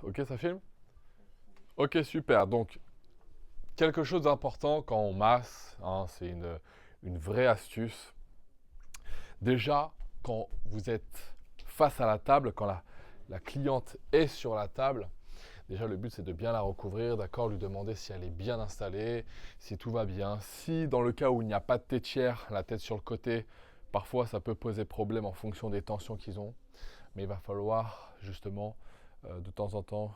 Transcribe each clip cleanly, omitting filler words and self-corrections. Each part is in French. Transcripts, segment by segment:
Ok, ça filme? Ok, super. Donc, quelque chose d'important quand on masse, hein, c'est une vraie astuce. Déjà, quand vous êtes face à la table, quand la cliente est sur la table, déjà le but c'est de bien la recouvrir, d'accord, lui demander si elle est bien installée, si tout va bien. Si dans le cas où il n'y a pas de tétière, la tête sur le côté, parfois ça peut poser problème en fonction des tensions qu'ils ont. Mais il va falloir justement, de temps en temps,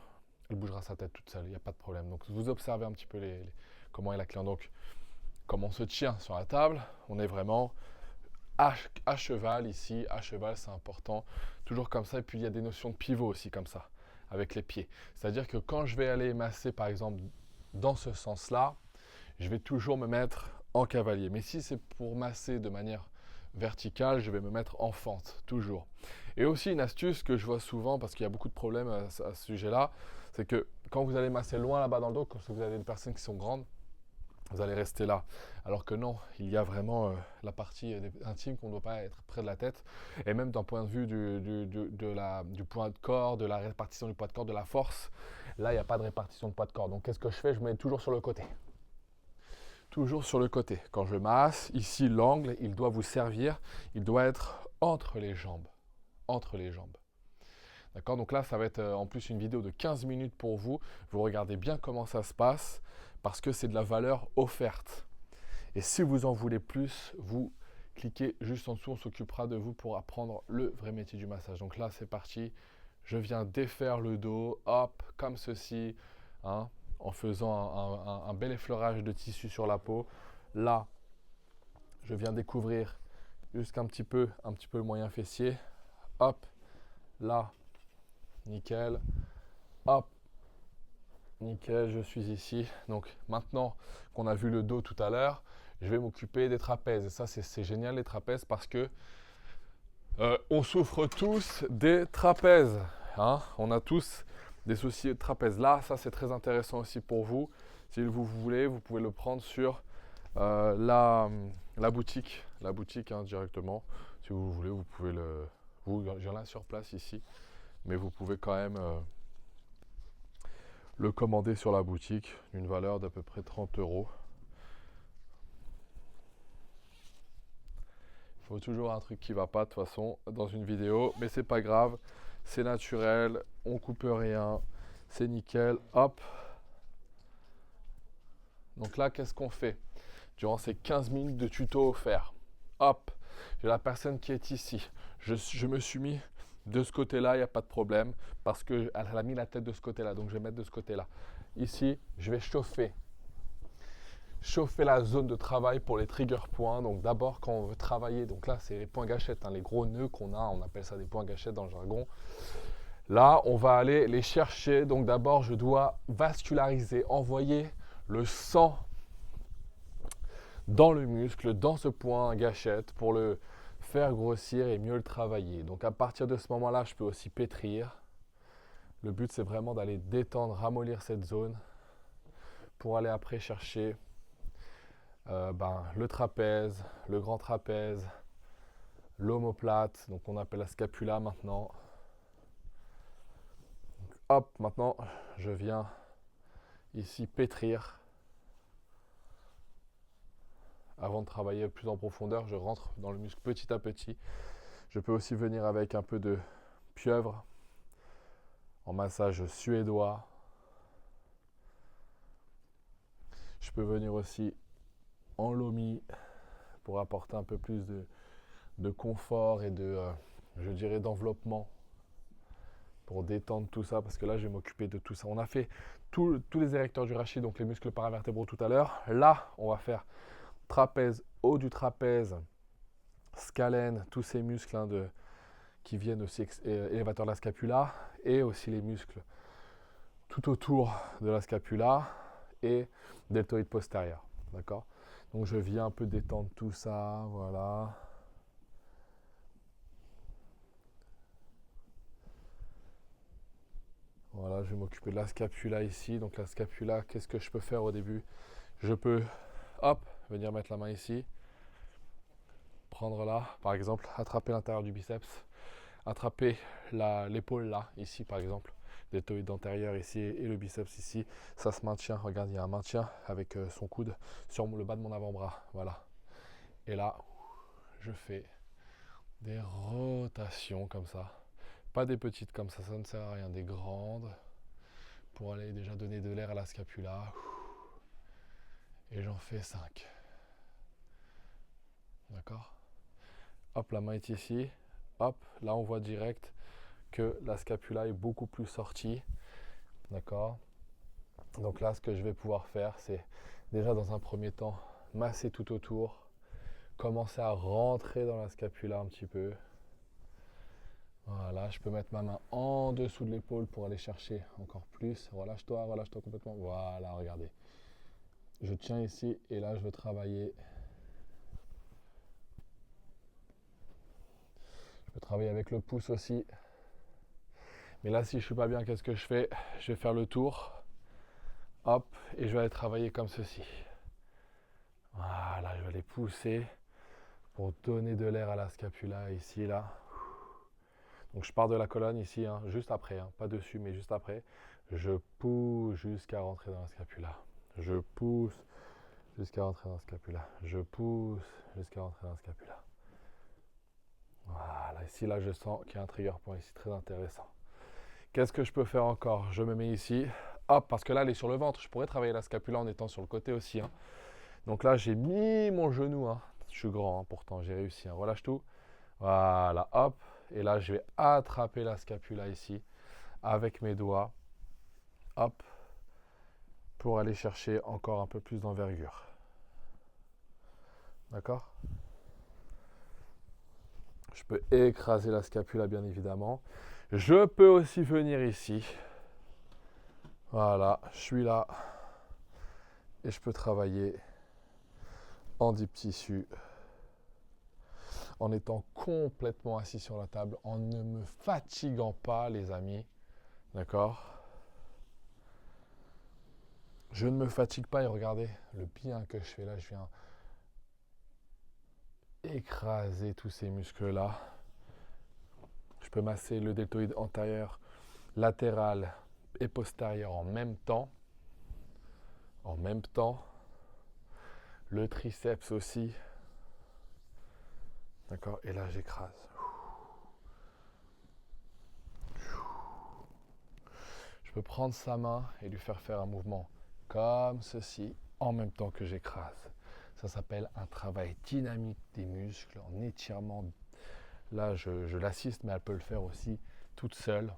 elle bougera sa tête toute seule, il n'y a pas de problème. Donc vous observez un petit peu comment est la cliente. Donc comme on se tient sur la table, on est vraiment à cheval ici, à cheval c'est important, toujours comme ça. Et puis il y a des notions de pivot aussi comme ça, avec les pieds. C'est-à-dire que quand je vais aller masser par exemple dans ce sens-là, je vais toujours me mettre en cavalier. Mais si c'est pour masser de manière verticale, je vais me mettre en fente, toujours. Et aussi une astuce que je vois souvent, parce qu'il y a beaucoup de problèmes à ce sujet-là, c'est que quand vous allez masser loin là-bas dans le dos, quand vous avez des personnes qui sont grandes, vous allez rester là. Alors que non, il y a vraiment la partie intime qu'on ne doit pas être près de la tête. Et même d'un point de vue du poids de corps, de la répartition du poids de corps, de la force, là, il n'y a pas de répartition de poids de corps. Donc qu'est-ce que je fais? Je me mets toujours sur le côté. Toujours sur le côté. Quand je masse, ici, l'angle, il doit vous servir. Il doit être entre les jambes. Entre les jambes. D'accord? Donc là, ça va être en plus une vidéo de 15 minutes pour vous. Vous regardez bien comment ça se passe parce que c'est de la valeur offerte. Et si vous en voulez plus, vous cliquez juste en dessous. On s'occupera de vous pour apprendre le vrai métier du massage. Donc là, c'est parti. Je viens défaire le dos, hop, comme ceci, hein, en faisant un bel effleurage de tissu sur la peau. Là, je viens découvrir jusqu'un un petit peu le moyen fessier. Hop, là, nickel. Hop, nickel, je suis ici. Donc maintenant qu'on a vu le dos tout à l'heure, je vais m'occuper des trapèzes. Et ça, c'est génial les trapèzes parce que on souffre tous des trapèzes. Hein, on a tous des soucis de trapèze. Là, ça c'est très intéressant aussi pour vous. Si vous voulez, vous pouvez le prendre sur la boutique hein, directement. Si vous voulez, vous pouvez j'en ai sur place ici, mais vous pouvez quand même le commander sur la boutique d'une valeur d'à peu près 30 euros. Il faut toujours un truc qui va pas de toute façon dans une vidéo, mais c'est pas grave, c'est naturel, on coupe rien, c'est nickel, hop. Donc là, qu'est-ce qu'on fait durant ces 15 minutes de tuto offert? Hop, j'ai la personne qui est ici. Je me suis mis de ce côté-là, il n'y a pas de problème, parce qu'elle a mis la tête de ce côté-là, donc je vais mettre de ce côté-là. Ici, je vais chauffer la zone de travail pour les trigger points. Donc d'abord quand on veut travailler, donc là c'est les points gâchettes, hein, les gros nœuds qu'on a, on appelle ça des points gâchettes dans le jargon. Là on va aller les chercher, donc d'abord je dois vasculariser, envoyer le sang dans le muscle, dans ce point gâchette pour le faire grossir et mieux le travailler. Donc à partir de ce moment-là, je peux aussi pétrir. Le but c'est vraiment d'aller détendre, ramollir cette zone pour aller après chercher le trapèze, le grand trapèze, l'omoplate, donc on appelle la scapula maintenant. Donc, hop, maintenant je viens ici pétrir. Avant de travailler plus en profondeur, je rentre dans le muscle petit à petit. Je peux aussi venir avec un peu de pieuvre en massage suédois. Je peux venir aussi en lomi pour apporter un peu plus de confort et je dirais, d'enveloppement pour détendre tout ça, parce que là, je vais m'occuper de tout ça. On a fait tous les érecteurs du rachis, donc les muscles paravertébraux tout à l'heure. Là, on va faire trapèze, haut du trapèze, scalène, tous ces muscles hein, qui viennent aussi élévateurs de la scapula, et aussi les muscles tout autour de la scapula et deltoïde postérieur. D'accord? Donc je viens un peu détendre tout ça, voilà. Voilà, je vais m'occuper de la scapula ici. Donc la scapula, qu'est-ce que je peux faire au début? Je peux, hop, venir mettre la main ici, prendre là, par exemple, attraper l'intérieur du biceps, attraper l'épaule là, ici par exemple. deltoïde antérieur ici et le biceps ici. Ça se maintient, regarde, il y a un maintien avec son coude sur le bas de mon avant-bras. Voilà. Et là, je fais des rotations comme ça. Pas des petites comme ça ne sert à rien. Des grandes pour aller déjà donner de l'air à la scapula. Et j'en fais 5. D'accord? Hop, la main est ici. Hop, là on voit direct que la scapula est beaucoup plus sortie. D'accord? Donc là, ce que je vais pouvoir faire, c'est déjà dans un premier temps, masser tout autour. Commencer à rentrer dans la scapula un petit peu. Voilà, je peux mettre ma main en dessous de l'épaule pour aller chercher encore plus. Relâche-toi complètement. Voilà, regardez. Je tiens ici et là, je veux travailler. Je peux travailler avec le pouce aussi. Mais là, si je ne suis pas bien, qu'est-ce que je fais? Je vais faire le tour. Hop, et je vais aller travailler comme ceci. Voilà, je vais aller pousser pour donner de l'air à la scapula ici, là. Donc je pars de la colonne ici, hein, juste après, hein, pas dessus, mais juste après. Je pousse jusqu'à rentrer dans la scapula. Je pousse jusqu'à rentrer dans la scapula. Je pousse jusqu'à rentrer dans la scapula. Voilà, ici, là, je sens qu'il y a un trigger point ici, très intéressant. Qu'est-ce que je peux faire encore? Je me mets ici. Hop, parce que là, elle est sur le ventre. Je pourrais travailler la scapula en étant sur le côté aussi. Hein. Donc là, j'ai mis mon genou. Hein. Je suis grand, hein, pourtant, j'ai réussi. Hein. Relâche tout. Voilà, hop. Et là, je vais attraper la scapula ici avec mes doigts. Hop. Pour aller chercher encore un peu plus d'envergure. D'accord? Je peux écraser la scapula, bien évidemment. Je peux aussi venir ici. Voilà, je suis là. Et je peux travailler en deep tissu. En étant complètement assis sur la table. En ne me fatiguant pas, les amis. D'accord? Je ne me fatigue pas et regardez le bien que je fais là. Je viens écraser tous ces muscles-là. Je peux masser le deltoïde antérieur, latéral et postérieur en même temps. En même temps. Le triceps aussi. D'accord? Et là, j'écrase. Je peux prendre sa main et lui faire un mouvement comme ceci en même temps que j'écrase. Ça s'appelle un travail dynamique des muscles en étirement. Là, je l'assiste, mais elle peut le faire aussi toute seule.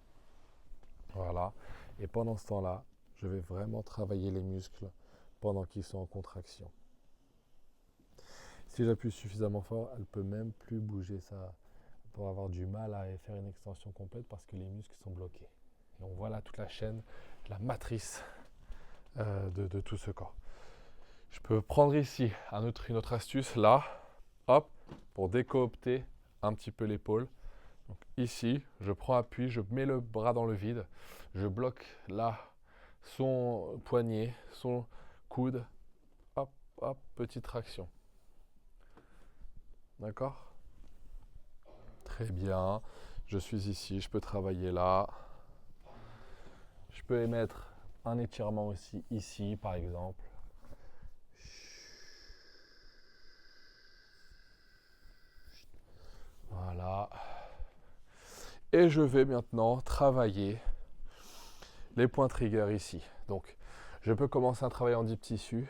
Voilà. Et pendant ce temps-là, je vais vraiment travailler les muscles pendant qu'ils sont en contraction. Si j'appuie suffisamment fort, elle ne peut même plus bouger ça pour avoir du mal à faire une extension complète parce que les muscles sont bloqués. Et on voit là toute la chaîne, la matrice de tout ce corps. Je peux prendre ici une autre astuce, là, hop, pour décoopter un petit peu l'épaule. Donc ici, je prends appui, je mets le bras dans le vide, je bloque là son poignet, son coude, hop, hop, petite traction. D'accord? Très bien. Je suis ici, je peux travailler là. Je peux émettre un étirement aussi ici, par exemple. Voilà. Et je vais maintenant travailler les points trigger ici. Donc, je peux commencer à travailler en deep tissu.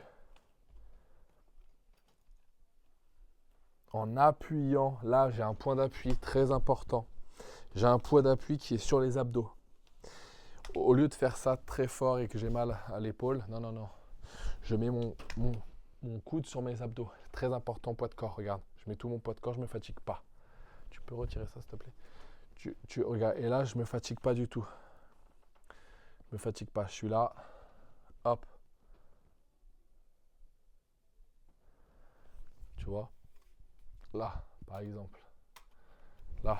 En appuyant, là j'ai un point d'appui très important. J'ai un point d'appui qui est sur les abdos. Au lieu de faire ça très fort et que j'ai mal à l'épaule, non. Je mets mon coude sur mes abdos. Très important, poids de corps, regarde. Je mets tout mon poids de corps, je ne me fatigue pas. Tu peux retirer ça, s'il te plaît. Regarde, et là, je ne me fatigue pas du tout. Je ne me fatigue pas. Je suis là. Hop. Tu vois? Là, par exemple. Là.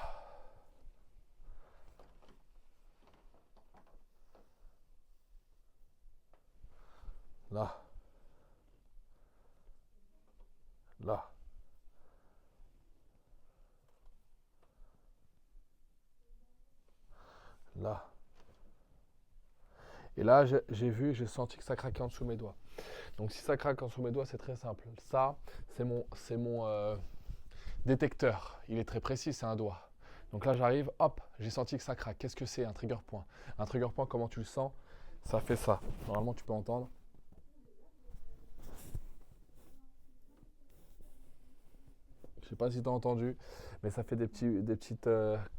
Là. Là. Là. Et là, j'ai senti que ça craquait en dessous de mes doigts. Donc si ça craque en dessous de mes doigts, c'est très simple. Ça, c'est mon détecteur. Il est très précis, c'est un doigt. Donc là, j'arrive, hop, j'ai senti que ça craque. Qu'est-ce que c'est un trigger point? Un trigger point, comment tu le sens? Ça fait ça. Normalement, tu peux entendre. Je sais pas si tu as entendu, mais ça fait des petites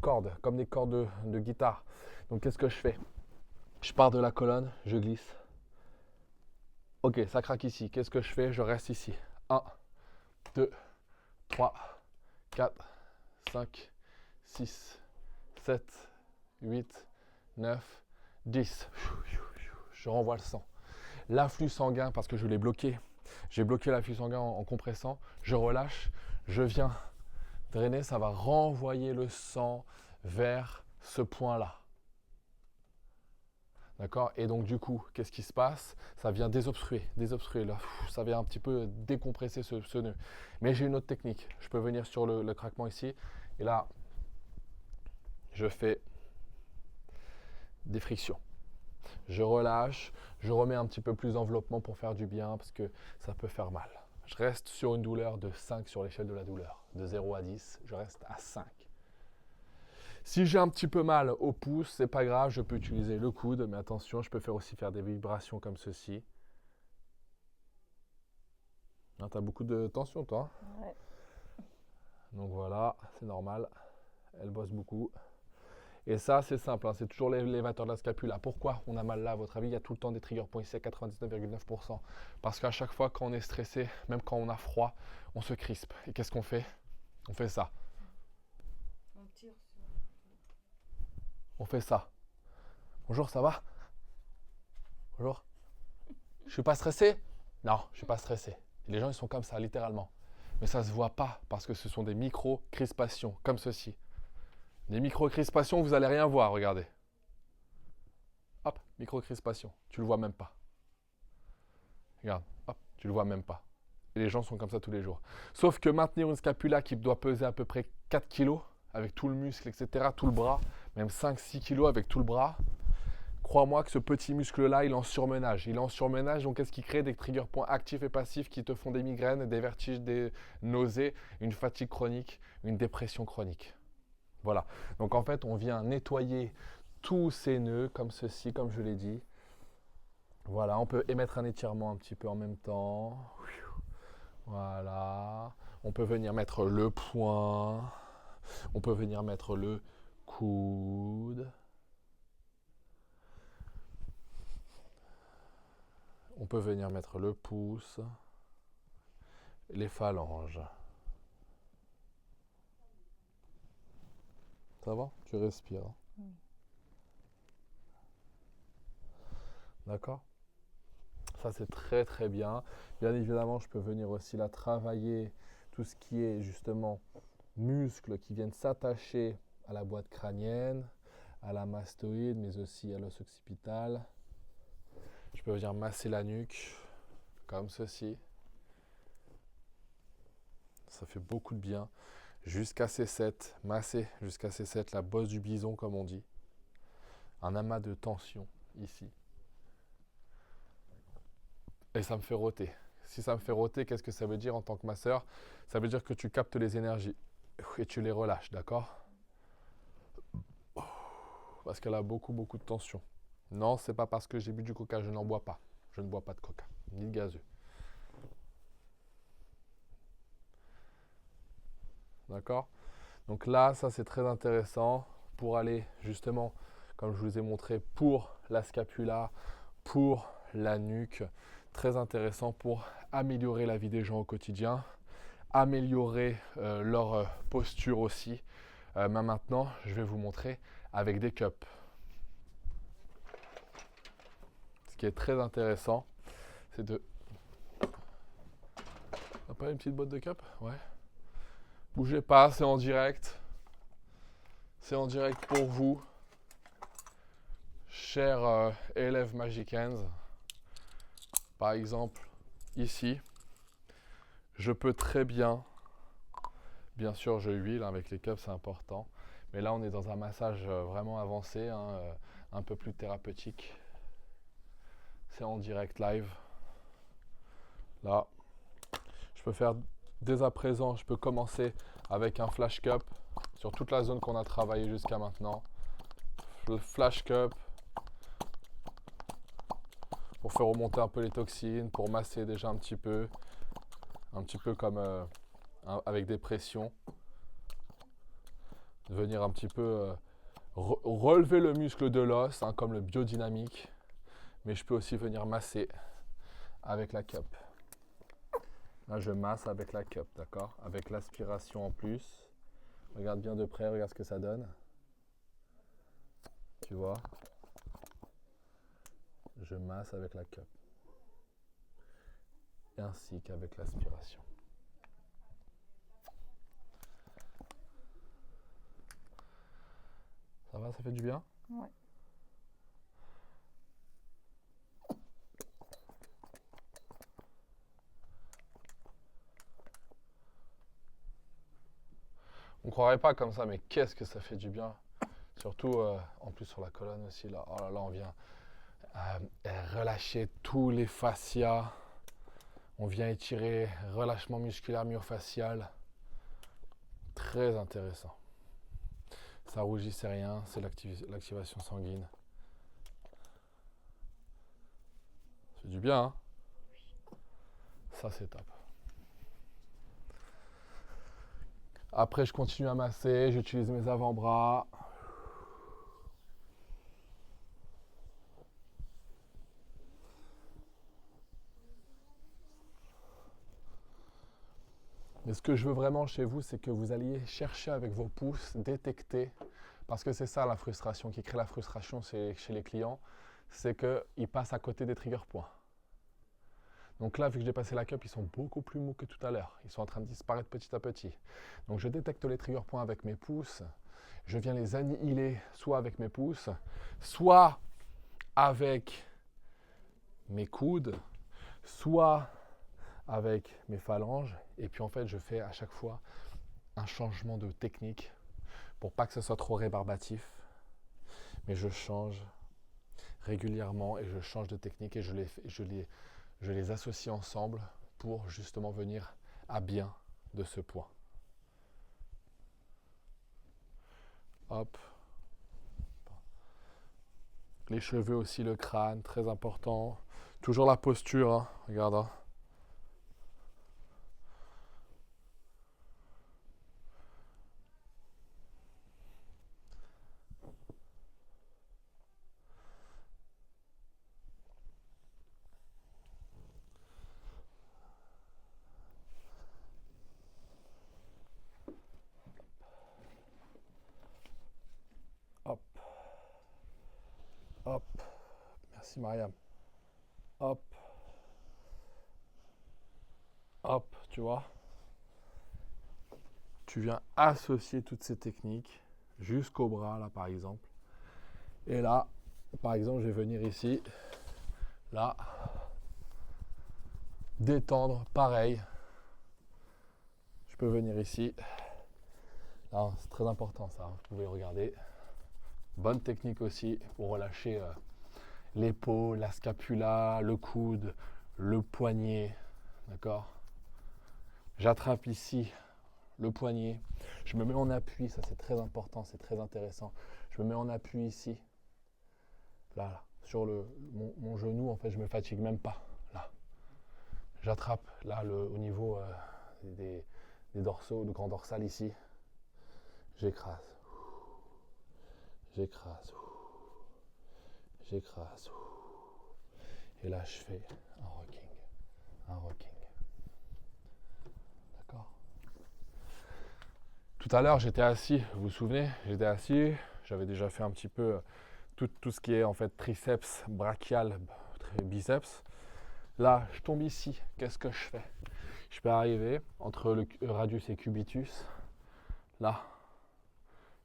cordes, comme des cordes de guitare. Donc qu'est-ce que je fais? Je pars de la colonne, je glisse. Ok, ça craque ici. Qu'est-ce que je fais? Je reste ici. 1, 2, 3, 4, 5, 6, 7, 8, 9, 10. Je renvoie le sang. L'afflux sanguin, parce que je l'ai bloqué. J'ai bloqué l'afflux sanguin en compressant. Je relâche. Je viens drainer. Ça va renvoyer le sang vers ce point-là. D'accord? Et donc du coup, qu'est-ce qui se passe? Ça vient désobstruer là, ça vient un petit peu décompresser ce nœud. Mais j'ai une autre technique. Je peux venir sur le craquement ici, et là, je fais des frictions. Je relâche, je remets un petit peu plus d'enveloppement pour faire du bien, parce que ça peut faire mal. Je reste sur une douleur de 5 sur l'échelle de la douleur. De 0 à 10, je reste à 5. Si j'ai un petit peu mal au pouce, c'est pas grave, je peux utiliser le coude, mais attention, je peux aussi faire des vibrations comme ceci. Ah, tu as beaucoup de tension, toi. Ouais. Donc voilà, c'est normal. Elle bosse beaucoup. Et ça, c'est simple, hein, c'est toujours l'élévateur de la scapula. Pourquoi on a mal là, à votre avis? Il y a tout le temps des trigger points ici à 99,9%. Parce qu'à chaque fois, quand on est stressé, même quand on a froid, on se crispe. Et qu'est-ce qu'on fait? On fait ça. On tire sur. On fait ça. Bonjour, ça va? Bonjour. Je suis pas stressé? Non, je suis pas stressé. Et les gens, ils sont comme ça, littéralement. Mais ça se voit pas parce que ce sont des micro-crispations, comme ceci. Des micro-crispations, vous allez rien voir, regardez. Hop, micro-crispation. Tu le vois même pas. Regarde, hop, tu le vois même pas. Et les gens sont comme ça tous les jours. Sauf que maintenir une scapula qui doit peser à peu près 4 kg, avec tout le muscle, etc., tout le bras, même 5-6 kg avec tout le bras, crois-moi que ce petit muscle-là, il est en surmenage. Il est en surmenage, donc qu'est-ce qui crée? Des trigger points actifs et passifs qui te font des migraines, des vertiges, des nausées, une fatigue chronique, une dépression chronique. Voilà. Donc en fait, on vient nettoyer tous ces nœuds comme ceci, comme je l'ai dit. Voilà, on peut émettre un étirement un petit peu en même temps. Voilà. On peut venir mettre le poing. On peut venir mettre le coude. On peut venir mettre le pouce, les phalanges. Ça va? Tu respires. Oui. D'accord? Ça, c'est très très bien. Bien évidemment, je peux venir aussi là travailler tout ce qui est justement muscles qui viennent s'attacher à la boîte crânienne, à la mastoïde, mais aussi à l'os occipital. Je peux venir masser la nuque, comme ceci. Ça fait beaucoup de bien. Jusqu'à C7, masser jusqu'à C7, la bosse du bison, comme on dit. Un amas de tension ici. Et ça me fait rôter. Si ça me fait rôter, qu'est-ce que ça veut dire en tant que masseur? Ça veut dire que tu captes les énergies et tu les relâches, d'accord? Parce qu'elle a beaucoup de tension. Non, c'est pas parce que j'ai bu du coca, je n'en bois pas. Je ne bois pas de coca, ni de gazeux. D'accord? Donc là, ça c'est très intéressant pour aller justement, comme je vous ai montré, pour la scapula, pour la nuque. Très intéressant pour améliorer la vie des gens au quotidien, améliorer leur posture aussi. Mais maintenant, je vais vous montrer avec des cups. Ce qui est très intéressant, c'est de... On n'a pas une petite boîte de cups? Ouais. Bougez pas, c'est en direct. C'est en direct pour vous, chers élèves Magic Hands. Par exemple, ici, je peux très bien sûr je huile avec les cups, c'est important. Mais là, on est dans un massage vraiment avancé, hein, un peu plus thérapeutique. c'est en direct live. Là, je peux faire dès à présent, je peux commencer avec un flash cup sur toute la zone qu'on a travaillé jusqu'à maintenant. Le flash cup pour faire remonter un peu les toxines, pour masser déjà un petit peu comme avec des pressions. Venir un petit peu relever le muscle de l'os, hein, comme le biodynamique. Mais je peux aussi venir masser avec la cup. Là, je masse avec la cup, d'accord? Avec l'aspiration en plus. Regarde bien de près, regarde ce que ça donne. Tu vois? Je masse avec la cup. Ainsi qu'avec l'aspiration. Ça va, ça fait du bien? Ouais. On ne croirait pas comme ça, mais qu'est-ce que ça fait du bien. Surtout, en plus sur la colonne aussi, là. Oh là là, on vient relâcher tous les fascias. On vient étirer relâchement musculaire myofacial. Très intéressant. Ça rougit, c'est rien, c'est l'activation sanguine. C'est du bien, hein? Ça, c'est top. Après, je continue à masser, j'utilise mes avant-bras. Mais ce que je veux vraiment chez vous, c'est que vous alliez chercher avec vos pouces, détecter, parce que c'est ça la frustration, qui crée la frustration chez les clients, c'est qu'ils passent à côté des trigger points. Donc là, vu que j'ai passé la cup, ils sont beaucoup plus mous que tout à l'heure. Ils sont en train de disparaître petit à petit. Donc je détecte les trigger points avec mes pouces. Je viens les annihiler soit avec mes pouces, soit avec mes coudes, soit avec mes phalanges. Et puis en fait, je fais à chaque fois un changement de technique pour pas que ce soit trop rébarbatif. Mais je change régulièrement et je change de technique et je les associe ensemble pour justement venir à bien de ce point. Hop. Les cheveux aussi, le crâne, très important. Toujours la posture, hein. Regarde. Hein. Hop. Hop. Merci Mariam. Hop. Hop, tu vois. Tu viens associer toutes ces techniques jusqu'au bras, là, par exemple. Et là, par exemple, je vais venir ici, là, détendre, pareil. Je peux venir ici. Là, c'est très important, ça. Vous pouvez regarder. Bonne technique aussi pour relâcher l'épaule, la scapula, le coude, le poignet. D'accord? J'attrape ici le poignet. Je me mets en appui, ça c'est très important, c'est très intéressant. Je me mets en appui ici. Là, sur mon genou, en fait, je me fatigue même pas. Là. J'attrape là au niveau des dorsaux, le grand dorsal ici. J'écrase. J'écrase. J'écrase. Et là, je fais un rocking. Un rocking. D'accord? Tout à l'heure, j'étais assis, vous vous souvenez? J'étais assis, j'avais déjà fait un petit peu tout ce qui est en fait triceps, brachial, biceps. Là, je tombe ici. Qu'est-ce que je fais? Je peux arriver entre le radius et cubitus. Là,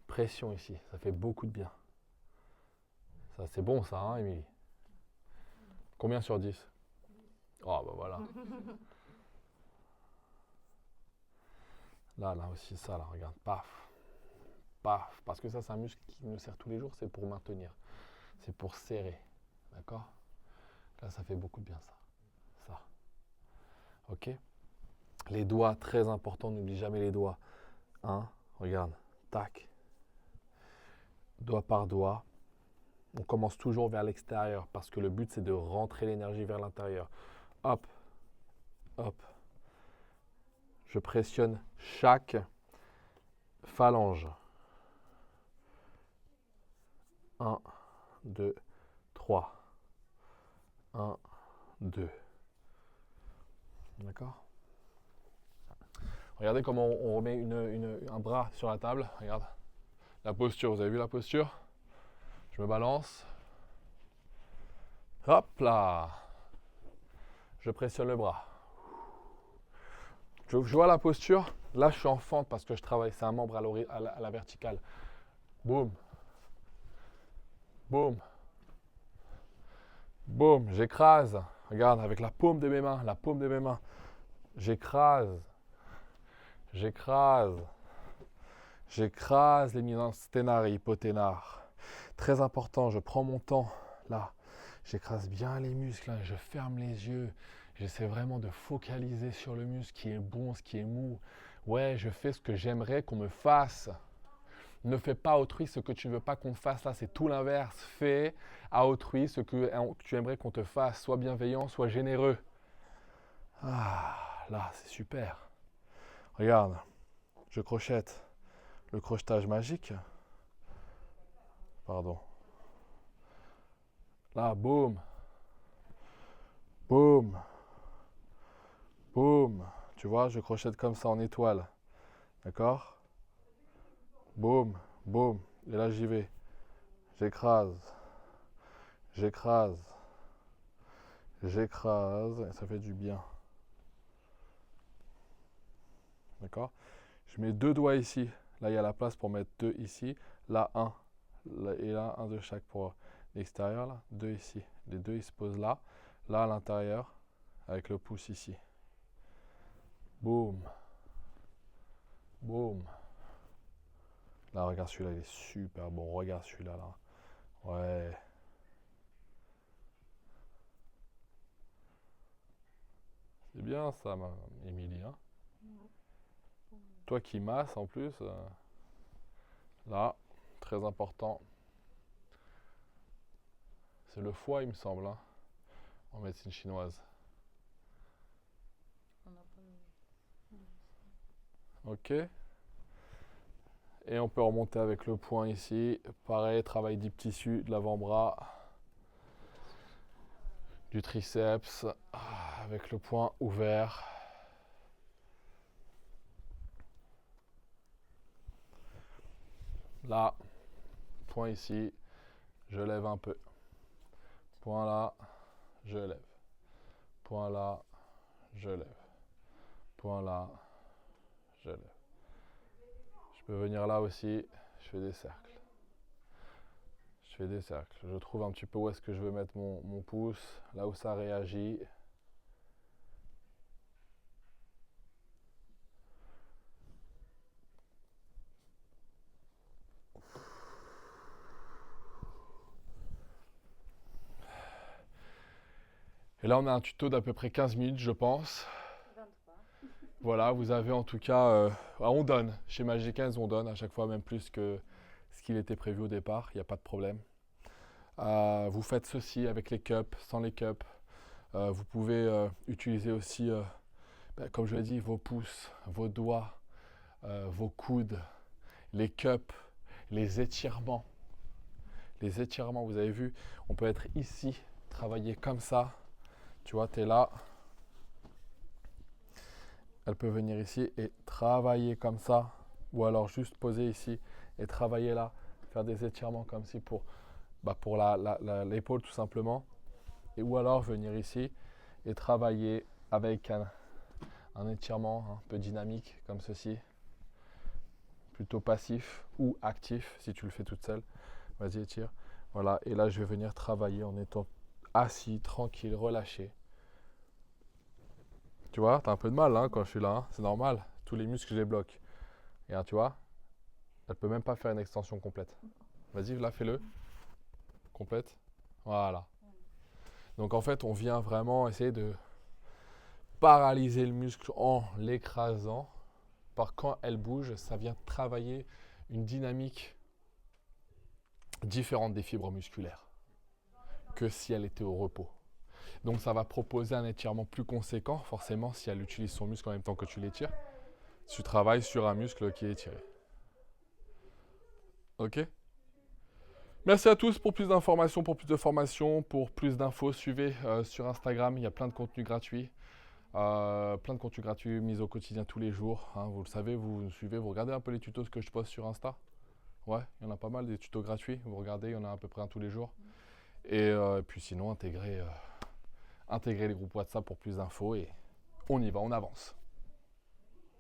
pression ici. Ça fait beaucoup de bien. Ça, c'est bon ça, hein, Émilie? Combien sur 10? Oh, bah voilà. Là aussi, ça, là, regarde. Paf. Paf. Parce que ça, c'est un muscle qui nous sert tous les jours. C'est pour maintenir. C'est pour serrer. D'accord? Là, ça fait beaucoup de bien ça. Ça. Ok? Les doigts, très important, n'oublie jamais les doigts. Hein? Regarde. Tac. Doigt par doigt. On commence toujours vers l'extérieur parce que le but c'est de rentrer l'énergie vers l'intérieur. Hop. Hop. Je pressionne chaque phalange. 1, 2, 3. 1, 2. D'accord? Regardez comment on remet un bras sur la table. Regarde. La posture, vous avez vu la posture? Je me balance. Hop là. Je pressionne le bras. Je vois la posture. Là, je suis en fente parce que je travaille. C'est un membre à la verticale. Boum. Boum. Boum. J'écrase. Regarde, avec la paume de mes mains. La paume de mes mains. J'écrase. J'écrase. J'écrase les myéliums sténars et hypoténars. Très important, je prends mon temps. Là, j'écrase bien les muscles. Là, je ferme les yeux. J'essaie vraiment de focaliser sur le muscle qui est bon, ce qui est mou. Ouais, je fais ce que j'aimerais qu'on me fasse. Ne fais pas à autrui ce que tu ne veux pas qu'on fasse. Là, c'est tout l'inverse. Fais à autrui ce que tu aimerais qu'on te fasse. Sois bienveillant, sois généreux. Ah, là, c'est super. Regarde, je crochette. Le crochetage magique. Pardon. Là, boum. Boum. Boum. Tu vois, je crochette comme ça en étoile. D'accord? Boum. Boum. Et là, j'y vais. J'écrase. J'écrase. J'écrase. Et ça fait du bien. D'accord? Je mets 2 doigts ici. Là, il y a la place pour mettre 2 ici. Là, 1. Et là, 1 de chaque pour l'extérieur. Là, 2 ici. Les 2, ils se posent là. Là, à l'intérieur. Avec le pouce ici. Boum. Boum. Là, regarde celui-là, il est super bon. Regarde celui-là, là. Ouais. C'est bien ça, Émilie. Hein? Toi qui masses en plus. Là, très important. C'est le foie, il me semble, hein, en médecine chinoise. On n'a pas Ok. Et on peut remonter avec le poing ici. Pareil, travail deep tissu de l'avant-bras. Du triceps. Avec le poing ouvert. Là, point ici, je lève un peu. Point là, je lève. Point là, je lève. Point là, je lève. Je peux venir là aussi, je fais des cercles. Je fais des cercles. Je trouve un petit peu où est-ce que je veux mettre mon pouce, là où ça réagit. Et là, on a un tuto d'à peu près 15 minutes, je pense. 23. Voilà, vous avez en tout cas... on donne. Chez Magic 15, on donne à chaque fois, même plus que ce qu'il était prévu au départ. Il n'y a pas de problème. Vous faites ceci avec les cups, sans les cups. Vous pouvez utiliser aussi, comme je l'ai dit, vos pouces, vos doigts, vos coudes, les cups, les étirements. Les étirements, vous avez vu, on peut être ici, travailler comme ça. Tu vois, tu es là. Elle peut venir ici et travailler comme ça. Ou alors juste poser ici et travailler là. Faire des étirements comme ci pour l'épaule tout simplement. Et ou alors venir ici et travailler avec un étirement un peu dynamique comme ceci. Plutôt passif ou actif si tu le fais toute seule. Vas-y, étire. Voilà, et là je vais venir travailler en étant assis, tranquille, relâché. Tu vois, t'as un peu de mal hein, quand je suis là, hein. C'est normal. Tous les muscles, je les bloque. Et hein, tu vois, elle peut même pas faire une extension complète. Vas-y, là, fais-le. Complète. Voilà. Donc en fait, on vient vraiment essayer de paralyser le muscle en l'écrasant. Par quand elle bouge, ça vient travailler une dynamique différente des fibres musculaires que si elle était au repos. Donc ça va proposer un étirement plus conséquent, forcément, si elle utilise son muscle en même temps que tu l'étires. Tu travailles sur un muscle qui est étiré. Ok? Merci à tous pour plus d'informations, pour plus de formations, pour plus d'infos. Suivez sur Instagram, il y a plein de contenus gratuits. Plein de contenus gratuits mis au quotidien tous les jours. Hein, vous le savez, vous me suivez, vous regardez un peu les tutos que je poste sur Insta. Ouais, il y en a pas mal des tutos gratuits. Vous regardez, il y en a à peu près un tous les jours. Et puis sinon, intégrez les groupes WhatsApp pour plus d'infos et on y va, on avance.